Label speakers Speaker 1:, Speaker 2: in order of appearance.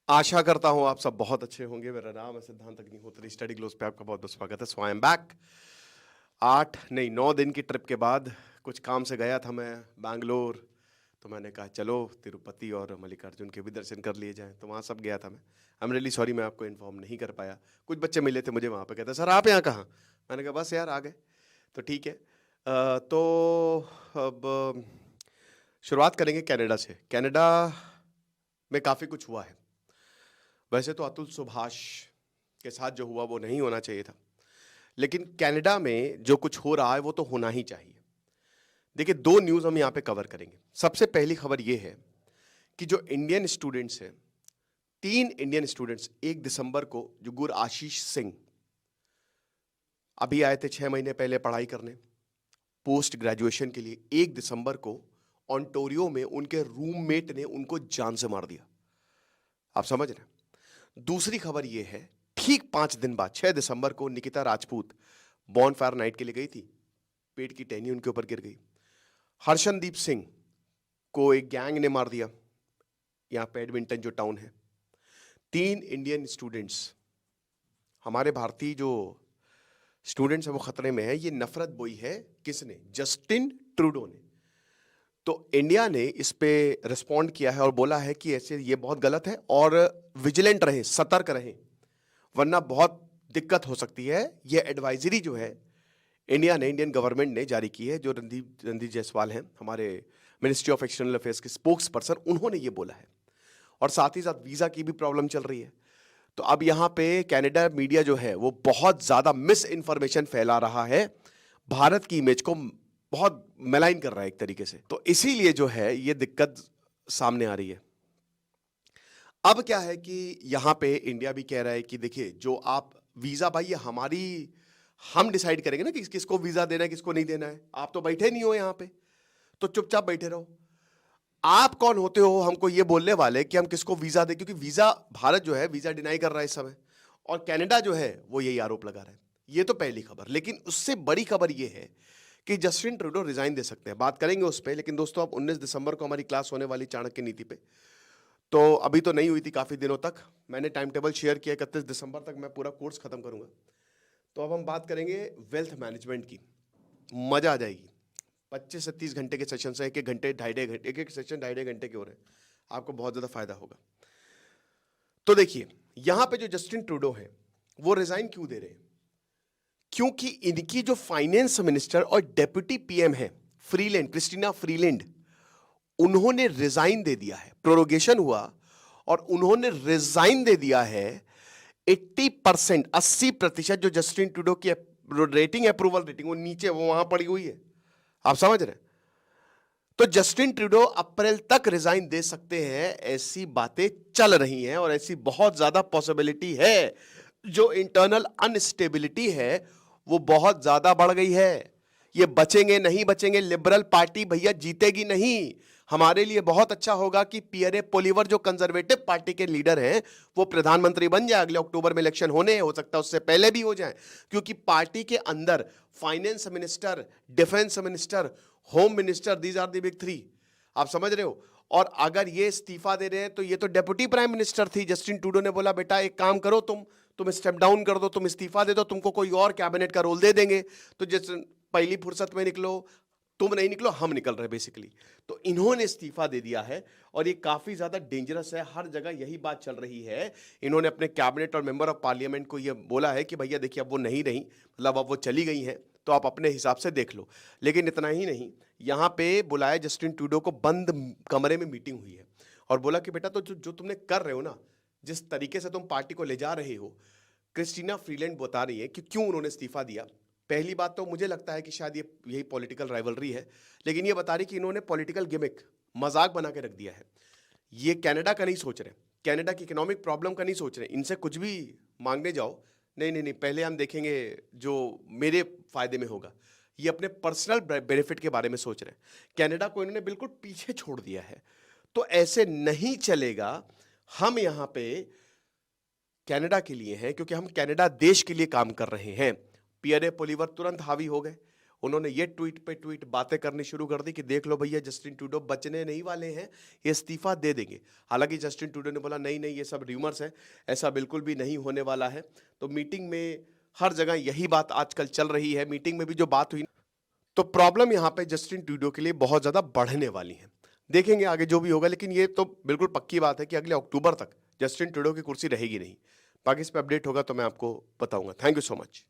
Speaker 1: आशा करता हूँ आप सब बहुत अच्छे होंगे। मेरा नाम है सिद्धांत अग्निहोत्री। स्टडी ग्लोस पे आपका बहुत बहुत स्वागत है। सो आई एम बैक। 8 नहीं 9 दिन की ट्रिप के बाद कुछ काम से गया था मैं बैंगलोर। तो मैंने कहा चलो तिरुपति और मल्लिकार्जुन के भी दर्शन कर लिए जाएं। तो वहाँ सब गया था मैं। आई एम रियली सॉरी, मैं आपको इन्फॉर्म नहीं कर पाया। कुछ बच्चे मिले थे मुझे वहाँ पे, कहते सर आप यहाँ कहाँ। मैंने कहा बस यार आ गए। तो ठीक है। तो अब शुरुआत करेंगे कनाडा से। कनाडा में काफ़ी कुछ हुआ है। वैसे तो अतुल सुभाष के साथ जो हुआ वो नहीं होना चाहिए था, लेकिन कनाडा में जो कुछ हो रहा है वो तो होना ही चाहिए। देखिए, दो न्यूज़ हम यहाँ पे कवर करेंगे। सबसे पहली खबर ये है कि जो इंडियन स्टूडेंट्स हैं, 3 इंडियन स्टूडेंट्स 1 दिसंबर को, जो गुर आशीष सिंह अभी आए थे 6 महीने पहले पढ़ाई करने पोस्ट ग्रेजुएशन के लिए, 1 दिसंबर को ऑन्टोरियो में उनके रूममेट ने उनको जान से मार दिया। आप समझ रहे हैं। दूसरी खबर यह है, ठीक 5 दिन बाद 6 दिसंबर को निकिता राजपूत बॉन फायर नाइट के लिए गई थी, पेट की टहनी उनके ऊपर गिर गई। हर्षनदीप सिंह को एक गैंग ने मार दिया यहां पे एडमिंटन जो टाउन है। 3 इंडियन स्टूडेंट्स, हमारे भारतीय जो स्टूडेंट्स है वो खतरे में है। ये नफरत बोई है किसने? जस्टिन ट्रूडो ने। तो इंडिया ने इस पे रिस्पॉन्ड किया है और बोला है कि ऐसे ये बहुत गलत है और विजिलेंट रहें, सतर्क रहें, वरना बहुत दिक्कत हो सकती है। ये एडवाइजरी जो है इंडिया ने, इंडियन गवर्नमेंट ने जारी की है। जो रणदीप जायसवाल हैं, हमारे मिनिस्ट्री ऑफ एक्सटर्नल अफेयर्स के स्पोक्स पर्सन, उन्होंने ये बोला है। और साथ ही साथ वीज़ा की भी प्रॉब्लम चल रही है। तो अब यहाँ पे कनाडा मीडिया जो है वो बहुत ज़्यादा मिस इन्फॉर्मेशन फैला रहा है, भारत की इमेज को बहुत मेलाइन कर रहा है एक तरीके से। तो इसीलिए जो है ये दिक्कत सामने आ रही है। अब क्या है कि यहां पे इंडिया भी कह रहा है कि देखिए, जो आप वीजा, भाई ये हम डिसाइड करेंगे ना कि किसको वीजा देना है किसको नहीं देना है। आप तो बैठे नहीं हो यहां पे, तो चुपचाप बैठे रहो। आप कौन होते हो हमको ये बोलने वाले कि हम किसको वीजा दें? क्योंकि वीजा, भारत जो है वीजा डिनाई कर रहा है इस समय, और कनाडा जो है वो यही आरोप लगा रहा है। ये तो पहली खबर। लेकिन उससे बड़ी खबर ये है कि जस्टिन ट्रूडो रिजाइन दे सकते हैं। बात करेंगे उस पर। लेकिन दोस्तों, अब 19 दिसंबर को हमारी क्लास होने वाली चाणक्य नीति पे, तो अभी तो नहीं हुई थी काफ़ी दिनों तक। मैंने टाइम टेबल शेयर किया, 31 दिसंबर तक मैं पूरा कोर्स खत्म करूंगा। तो अब हम बात करेंगे वेल्थ मैनेजमेंट की। मजा आ जाएगी। 25 से 30 घंटे के सेशन से, एक एक घंटे, ढाई ढाई घंटे, एक एक सेशन ढाई ढाई घंटे के हो रहे हैं। आपको बहुत ज़्यादा फायदा होगा। तो देखिए, यहां पे जो जस्टिन ट्रूडो है वो रिजाइन क्यों दे रहे हैं? क्योंकि इनकी जो फाइनेंस मिनिस्टर और डेप्यूटी पीएम है फ्रीलैंड, क्रिस्टीना फ्रीलैंड, उन्होंने रिजाइन दे दिया है। प्रोरोगेशन हुआ और उन्होंने रिजाइन दे दिया है। 80%, 80% जो जस्टिन ट्रूडो की रेटिंग, अप्रूवल रेटिंग, वो नीचे, वो वहां पड़ी हुई है। आप समझ रहे हैं। तो जस्टिन ट्रूडो अप्रैल तक रिजाइन दे सकते हैं, ऐसी बातें चल रही हैं और ऐसी बहुत ज्यादा पॉसिबिलिटी है। जो इंटरनल अनस्टेबिलिटी है वो बहुत ज्यादा बढ़ गई है। ये बचेंगे नहीं बचेंगे, लिबरल पार्टी भैया जीतेगी नहीं। हमारे लिए बहुत अच्छा होगा कि पियरे पोलिवर, जो कंजर्वेटिव पार्टी के लीडर हैं, वो प्रधानमंत्री बन जाए। अगले अक्टूबर में इलेक्शन होने, हो सकता है उससे पहले भी हो जाए, क्योंकि पार्टी के अंदर finance minister, defence minister, home minister, these are the big 3। आप समझ रहे हो। और अगर ये इस्तीफा दे रहे हैं तो ये तो डेप्यूटी प्राइम मिनिस्टर थी। जस्टिन ट्रूडो ने बोला बेटा एक काम करो, तुम स्टेप डाउन कर दो, तुम इस्तीफा दे दो, तुमको कोई और कैबिनेट का रोल दे देंगे। तो जिस पहली फुर्सत में निकलो, तुम नहीं निकलो, हम निकल रहे बेसिकली। तो इन्होंने इस्तीफा दे दिया है और ये काफी ज्यादा डेंजरस है। हर जगह यही बात चल रही है। इन्होंने अपने कैबिनेट और मेंबर ऑफ पार्लियामेंट को ये बोला है कि भैया देखिए, अब वो नहीं रही, मतलब अब वो चली गई हैं, तो आप अपने हिसाब से देख लो। लेकिन इतना ही नहीं, यहां पे बुलाया जस्टिन ट्रूडो को, बंद कमरे में मीटिंग हुई है और बोला कि बेटा, तो जो तुमने कर रहे हो ना, जिस तरीके से तुम पार्टी को ले जा रहे हो, क्रिस्टीना फ्रीलैंड बता रही है कि क्यों उन्होंने इस्तीफा दिया। पहली बात तो मुझे लगता है कि शायद ये यही पॉलिटिकल राइवलरी है। लेकिन ये बता रही कि इन्होंने पॉलिटिकल गिमिक, मजाक बना के रख दिया है। ये कनाडा का नहीं सोच रहे, कनाडा की इकोनॉमिक प्रॉब्लम का नहीं सोच रहे। इनसे कुछ भी मांगने जाओ, नहीं नहीं नहीं, पहले हम देखेंगे जो मेरे फायदे में होगा। ये अपने पर्सनल बेनिफिट के बारे में सोच रहे हैं। कनाडा को इन्होंने बिल्कुल पीछे छोड़ दिया है। तो ऐसे नहीं चलेगा। हम यहां पे कनाडा के लिए हैं, क्योंकि हम कनाडा देश के लिए काम कर रहे हैं। पियरे पोलिवर तुरंत हावी हो गए। उन्होंने ये ट्वीट पे ट्वीट बातें करनी शुरू कर दी कि देख लो भैया, जस्टिन ट्रूडो बचने नहीं वाले हैं, ये इस्तीफा दे देंगे। हालांकि जस्टिन ट्रूडो ने बोला नहीं नहीं, ये सब र्यूमर्स है, ऐसा बिल्कुल भी नहीं होने वाला है। तो मीटिंग में हर जगह यही बात आजकल चल रही है। मीटिंग में भी जो बात हुई, तो प्रॉब्लम यहाँ पे जस्टिन ट्रूडो के लिए बहुत ज्यादा बढ़ने वाली है। देखेंगे आगे जो भी होगा, लेकिन ये तो बिल्कुल पक्की बात है कि अगले अक्टूबर तक जस्टिन ट्रूडो की कुर्सी रहेगी नहीं। बाकी इस पर अपडेट होगा तो मैं आपको बताऊंगा। Thank you so much.